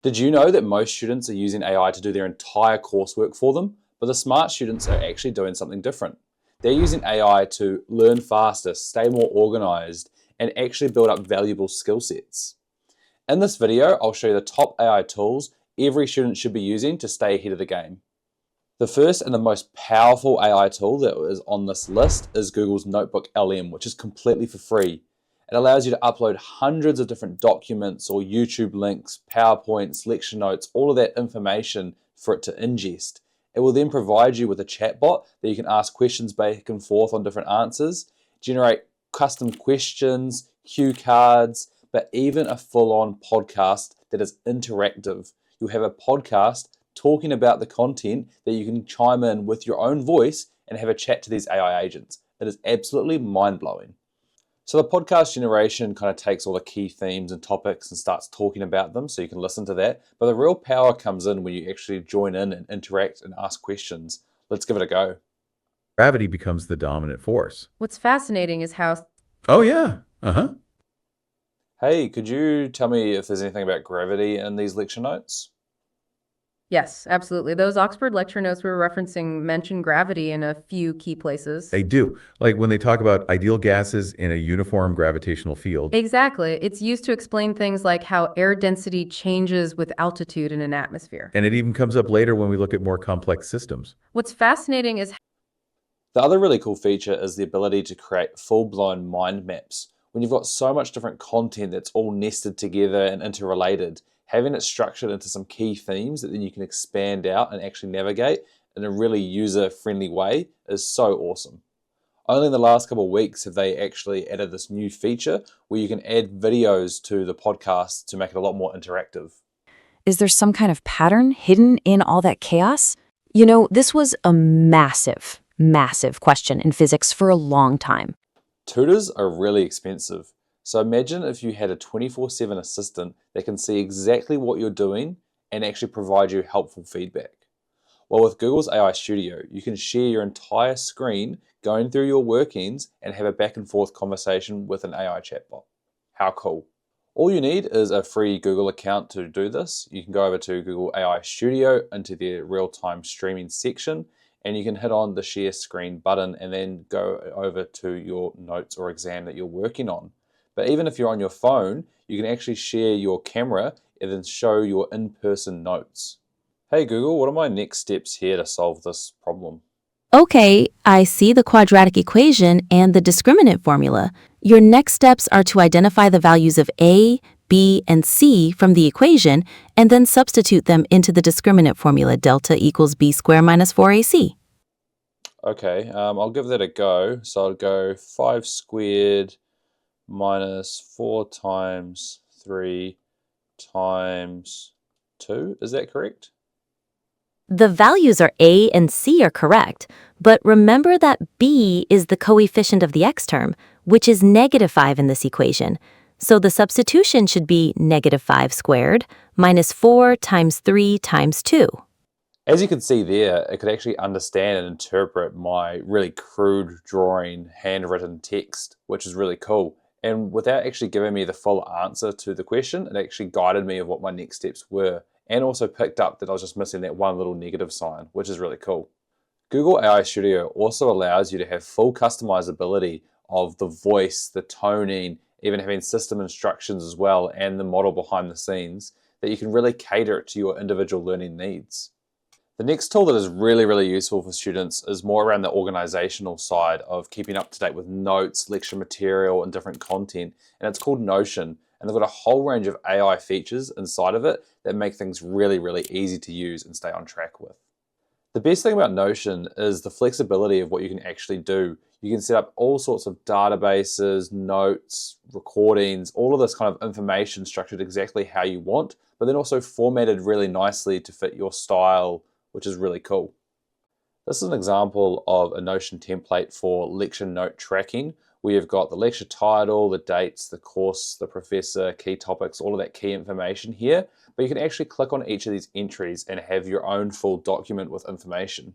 Did you know that most students are using AI to do their entire coursework for them? But the smart students are actually doing something different. They're using AI to learn faster, stay more organized, and actually build up valuable skill sets. In this video, I'll show you the top AI tools every student should be using to stay ahead of the game. The first and the most powerful AI tool that is on this list is Google's Notebook LM, which is completely for free. It allows you to upload hundreds of different documents or YouTube links, PowerPoints, lecture notes, all of that information for it to ingest. It will then provide you with a chatbot that you can ask questions back and forth on different answers, generate custom questions, cue cards, but even a full-on podcast that is interactive. You'll have a podcast talking about the content that you can chime in with your own voice and have a chat to these AI agents. It is absolutely mind-blowing. So the podcast generation kind of takes all the key themes and topics and starts talking about them so you can listen to that. But the real power comes in when you actually join in and interact and ask questions. Let's give it a go. Gravity becomes the dominant force. What's fascinating is how Oh, yeah. Uh-huh. Hey, could you tell me if there's anything about gravity in these lecture notes? Yes, absolutely. Those Oxford lecture notes we were referencing mention gravity in a few key places. They do. Like when they talk about ideal gases in a uniform gravitational field. Exactly. It's used to explain things like how air density changes with altitude in an atmosphere. And it even comes up later when we look at more complex systems. What's fascinating is The other really cool feature is the ability to create full-blown mind maps. When you've got so much different content that's all nested together and interrelated, having it structured into some key themes that then you can expand out and actually navigate in a really user-friendly way is so awesome. Only in the last couple of weeks have they actually added this new feature where you can add videos to the podcast to make it a lot more interactive. Is there some kind of pattern hidden in all that chaos? You know, this was a massive, massive question in physics for a long time. Tutors are really expensive. So imagine if you had a 24/7 assistant that can see exactly what you're doing and actually provide you helpful feedback. Well, with Google's AI Studio, you can share your entire screen going through your workings and have a back and forth conversation with an AI chatbot. How cool. All you need is a free Google account to do this. You can go over to Google AI Studio into the real-time streaming section, and you can hit on the share screen button and then go over to your notes or exam that you're working on. But even if you're on your phone, you can actually share your camera and then show your in-person notes. Hey Google, what are my next steps here to solve this problem? Okay, I see the quadratic equation and the discriminant formula. Your next steps are to identify the values of a, b, and c from the equation and then substitute them into the discriminant formula delta equals b squared minus 4ac. Okay, I'll give that a go. So I'll go 5 squared minus 4 times 3 times 2. Is that correct? The values are a and c are correct, but remember that b is the coefficient of the x term, which is negative 5 in this equation. So the substitution should be negative 5 squared minus 4 times 3 times 2. As you can see there, it could actually understand and interpret my really crude drawing, handwritten text, which is really cool. And without actually giving me the full answer to the question, it actually guided me of what my next steps were, and also picked up that I was just missing that one little negative sign, which is really cool. Google AI Studio also allows you to have full customizability of the voice, the toning, even having system instructions as well, and the model behind the scenes, that you can really cater it to your individual learning needs. The next tool that is really, really useful for students is more around the organizational side of keeping up to date with notes, lecture material, and different content, and it's called Notion. And they've got a whole range of AI features inside of it that make things really, really easy to use and stay on track with. The best thing about Notion is the flexibility of what you can actually do. You can set up all sorts of databases, notes, recordings, all of this kind of information structured exactly how you want, but then also formatted really nicely to fit your style, which is really cool. This is an example of a Notion template for lecture note tracking, where you've got the lecture title, the dates, the course, the professor, key topics, all of that key information here. But you can actually click on each of these entries and have your own full document with information.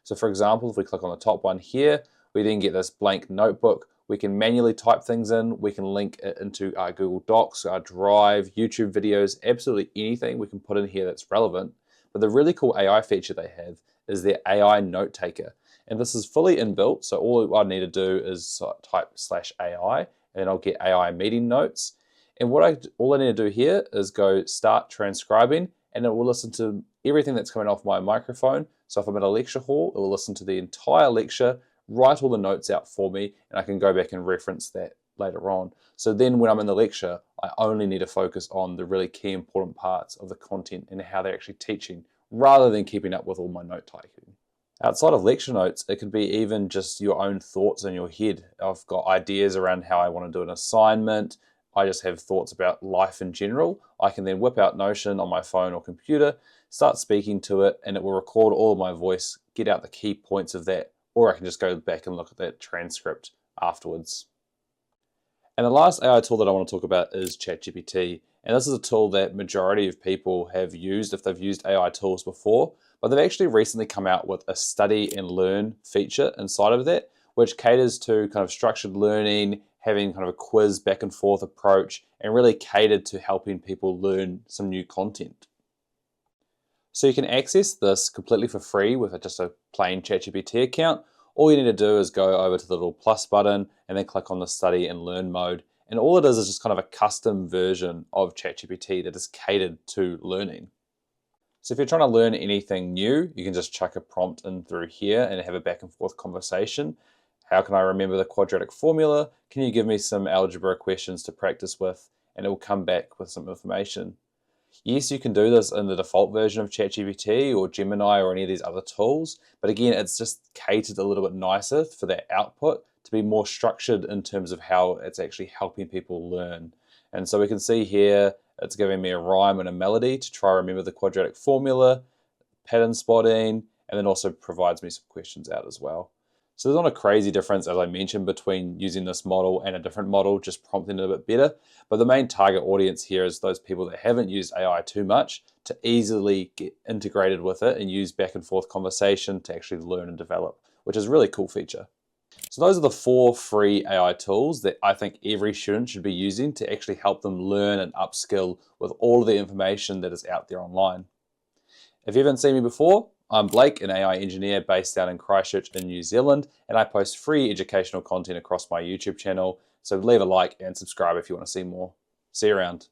So for example, if we click on the top one here, we then get this blank notebook We can manually type things in. We can link it into our Google Docs, our Drive, YouTube videos, absolutely anything we can put in here that's relevant. But the really cool AI feature they have is their AI note taker. And this is fully inbuilt, so all I need to do is type /AI, and then I'll get AI meeting notes. And all I need to do here is go start transcribing, and it will listen to everything that's coming off my microphone. So if I'm at a lecture hall, it will listen to the entire lecture, write all the notes out for me, and I can go back and reference that later on. So then when I'm in the lecture, I only need to focus on the really key important parts of the content and how they're actually teaching, rather than keeping up with all my note taking. Outside of lecture notes, it could be even just your own thoughts in your head. I've got ideas around how I want to do an assignment. I just have thoughts about life in general. I can then whip out Notion on my phone or computer, start speaking to it, and it will record all of my voice, get out the key points of that, or I can just go back and look at that transcript afterwards. And the last AI tool that I want to talk about is ChatGPT. And this is a tool that majority of people have used if they've used AI tools before, but they've actually recently come out with a study and learn feature inside of that, which caters to kind of structured learning, having kind of a quiz back and forth approach, and really catered to helping people learn some new content. So you can access this completely for free with just a plain ChatGPT account. All you need to do is go over to the little plus button and then click on the study and learn mode. And all it is just kind of a custom version of ChatGPT that is catered to learning. So if you're trying to learn anything new, you can just chuck a prompt in through here and have a back and forth conversation. How can I remember the quadratic formula? Can you give me some algebra questions to practice with? And it will come back with some information. Yes, you can do this in the default version of ChatGPT or Gemini or any of these other tools, but again, it's just catered a little bit nicer for that output to be more structured in terms of how it's actually helping people learn. And so we can see here, it's giving me a rhyme and a melody to try to remember the quadratic formula, pattern spotting, and then also provides me some questions out as well. So there's not a crazy difference, as I mentioned, between using this model and a different model, just prompting it a bit better. But the main target audience here is those people that haven't used AI too much to easily get integrated with it and use back and forth conversation to actually learn and develop, which is a really cool feature. So those are the 4 free AI tools that I think every student should be using to actually help them learn and upskill with all of the information that is out there online. If you haven't seen me before, I'm Blake, an AI engineer based down in Christchurch in New Zealand, and I post free educational content across my YouTube channel, so leave a like and subscribe if you want to see more. See you around.